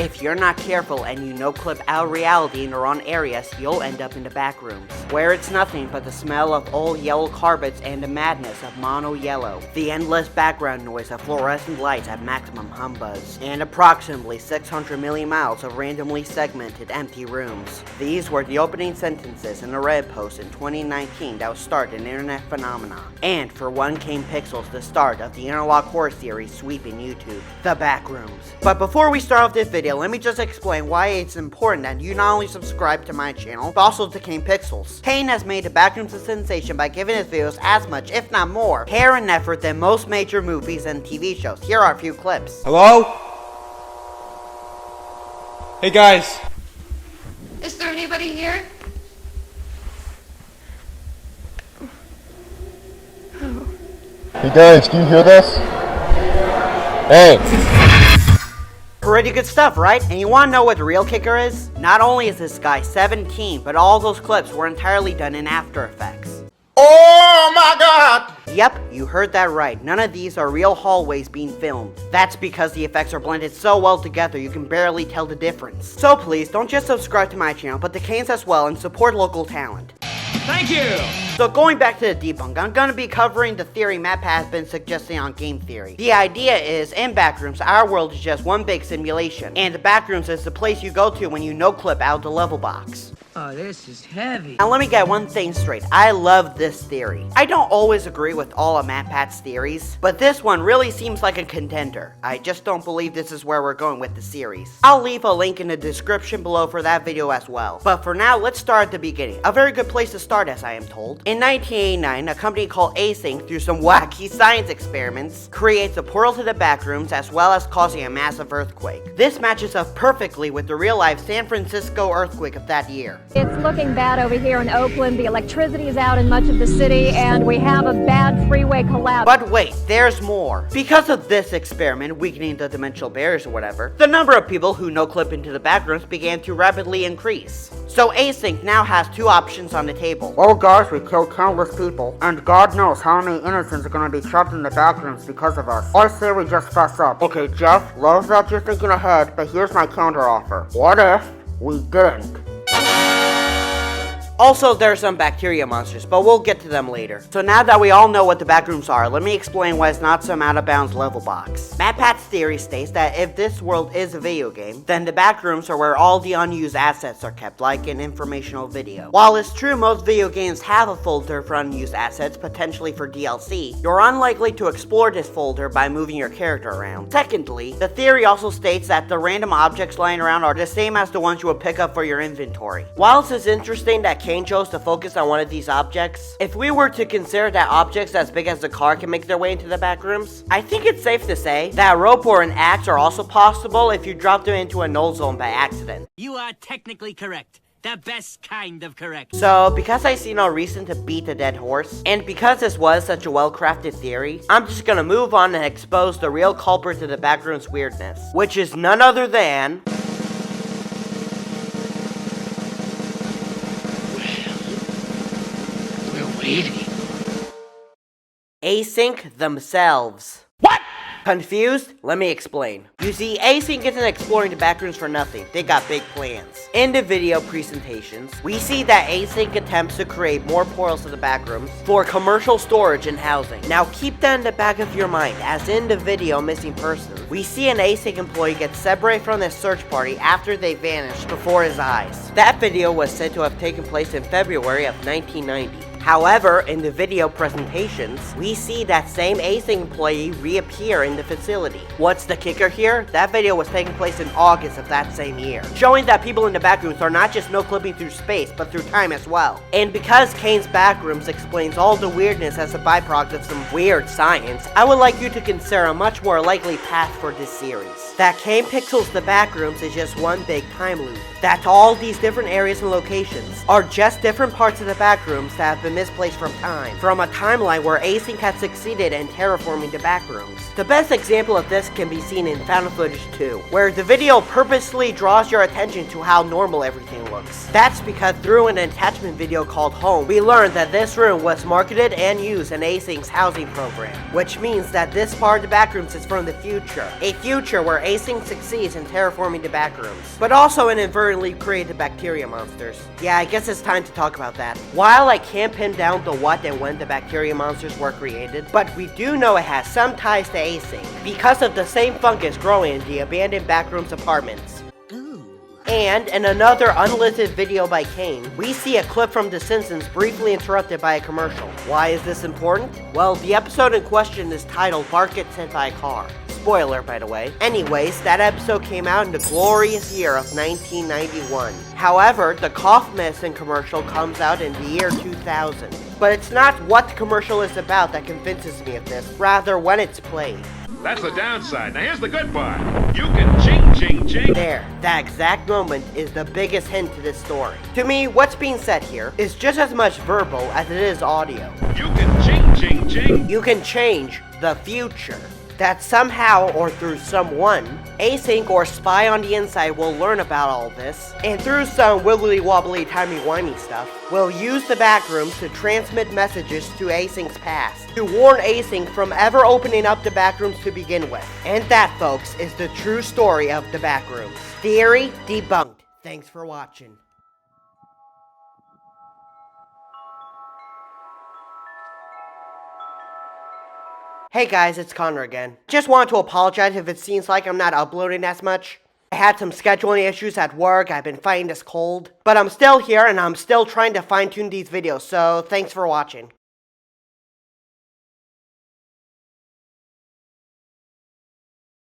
If you're not careful and you no-clip out reality in the wrong areas, you'll end up in the back rooms, where it's nothing but the smell of old yellow carpets and the madness of mono yellow, the endless background noise of fluorescent lights at maximum hum buzz, and approximately 600 million miles of randomly segmented empty rooms. These were the opening sentences in a Reddit post in 2019 that would start an internet phenomenon, and for one came Pixels, the start of the interlock horror series sweeping YouTube, the Backrooms. But before we start off this video, let me just explain why it's important that you not only subscribe to my channel, but also to Kane Pixels. Kane has made the Backrooms a sensation by giving his videos as much, if not more, care and effort than most major movies and TV shows. Here are a few clips. Hello? Hey guys. Is there anybody here? Hey guys, can you hear this? Hey! Pretty good stuff, right? And you wanna know what the real kicker is? Not only is this guy 17, but all those clips were entirely done in After Effects. Oh my god! Yep, you heard that right. None of these are real hallways being filmed. That's because the effects are blended so well together you can barely tell the difference. So please, don't just subscribe to my channel, but the Canes as well, and support local talent. Thank you! So going back to the debunk, I'm gonna be covering the theory MatPat has been suggesting on Game Theory. The idea is, in Backrooms, our world is just one big simulation, and the Backrooms is the place you go to when you no-clip out the level box. Oh, this is heavy. Now let me get one thing straight, I love this theory. I don't always agree with all of MatPat's theories, but this one really seems like a contender. I just don't believe this is where we're going with the series. I'll leave a link in the description below for that video as well. But for now, let's start at the beginning. A very good place to start, as I am told. In 1989, a company called Async, through some wacky science experiments, creates a portal to the Backrooms as well as causing a massive earthquake. This matches up perfectly with the real-life San Francisco earthquake of that year. It's looking bad over here in Oakland. The electricity is out in much of the city, and we have a bad freeway collapse. But wait, there's more. Because of this experiment, weakening the dimensional barriers or whatever, the number of people who no-clip into the Backrooms began to rapidly increase. So Async now has two options on the table. Oh guys, we killed countless people, and God knows how many innocents are gonna be trapped in the Backrooms because of us. I say we just fess up. Okay, Jeff, love that you're thinking ahead, but here's my counter offer. What if we didn't? Also, there are some bacteria monsters, but we'll get to them later. So now that we all know what the Backrooms are, let me explain why it's not some out-of-bounds level box. MatPat's theory states that if this world is a video game, then the Backrooms are where all the unused assets are kept, like an informational video. While it's true most video games have a folder for unused assets, potentially for DLC, you're unlikely to explore this folder by moving your character around. Secondly, the theory also states that the random objects lying around are the same as the ones you would pick up for your inventory. Whilst it's interesting that Kane chose to focus on one of these objects, if we were to consider that objects as big as the car can make their way into the Backrooms, I think it's safe to say that a rope or an axe are also possible if you drop them into a null zone by accident. You are technically correct. The best kind of correct. So, because I see no reason to beat a dead horse, and because this was such a well-crafted theory, I'm just gonna move on and expose the real culprit to the Backrooms weirdness, which is none other than... Async themselves. What? Confused? Let me explain. You see, Async isn't exploring the Backrooms for nothing. They got big plans. In the video presentations, we see that Async attempts to create more portals to the Backrooms for commercial storage and housing. Now keep that in the back of your mind, as in the video Missing Persons, we see an Async employee get separated from the search party after they vanished before his eyes. That video was said to have taken place in February of 1990. However, in the video presentations, we see that same Async employee reappear in the facility. What's the kicker here? That video was taking place in August of that same year, showing that people in the Backrooms are not just no-clipping through space, but through time as well. And because Kane's Backrooms explains all the weirdness as a byproduct of some weird science, I would like you to consider a much more likely path for this series. That Kane Pixels the Backrooms is just one big time loop. That all these different areas and locations are just different parts of the Backrooms that have been been misplaced from time, from a timeline where async has succeeded in terraforming the Backrooms. The best example of this can be seen in Found Footage 2, where the video purposely draws your attention to how normal everything looks. That's because through an attachment video called Home, we learned that this room was marketed and used in Async's housing program, which means that this part of the Backrooms is from the future, a future where Async succeeds in terraforming the Backrooms, but also inadvertently created bacteria monsters. Yeah, I guess it's time to talk about that. While I can't pin down the what and when the bacteria monsters were created, but we do know it has some ties to Async, because of the same fungus growing in the abandoned Backrooms apartments. And in another unlisted video by Kane, we see a clip from The Simpsons briefly interrupted by a commercial. Why is this important? Well, the episode in question is titled Bark Gets Hit by a Car. Spoiler, by the way. Anyways, that episode came out in the glorious year of 1991. However, the cough medicine commercial comes out in the year 2000. But it's not what the commercial is about that convinces me of this, rather when it's played. That's the downside. Now here's the good part. You can ching, ching, ching. There, that exact moment is the biggest hint to this story. To me, what's being said here is just as much verbal as it is audio. You can ching, ching, ching. You can change the future. That somehow, or through someone, Async or Spy on the Inside will learn about all this, and through some wibbly-wobbly timey-wimey stuff, will use the Backrooms to transmit messages to Async's past, to warn Async from ever opening up the Backrooms to begin with. And that, folks, is the true story of the Backrooms. Theory debunked. Thanks for watching. Hey guys, it's Connor again. Just wanted to apologize if it seems like I'm not uploading as much. I had some scheduling issues at work, I've been fighting this cold. But I'm still here and I'm still trying to fine tune these videos, so thanks for watching.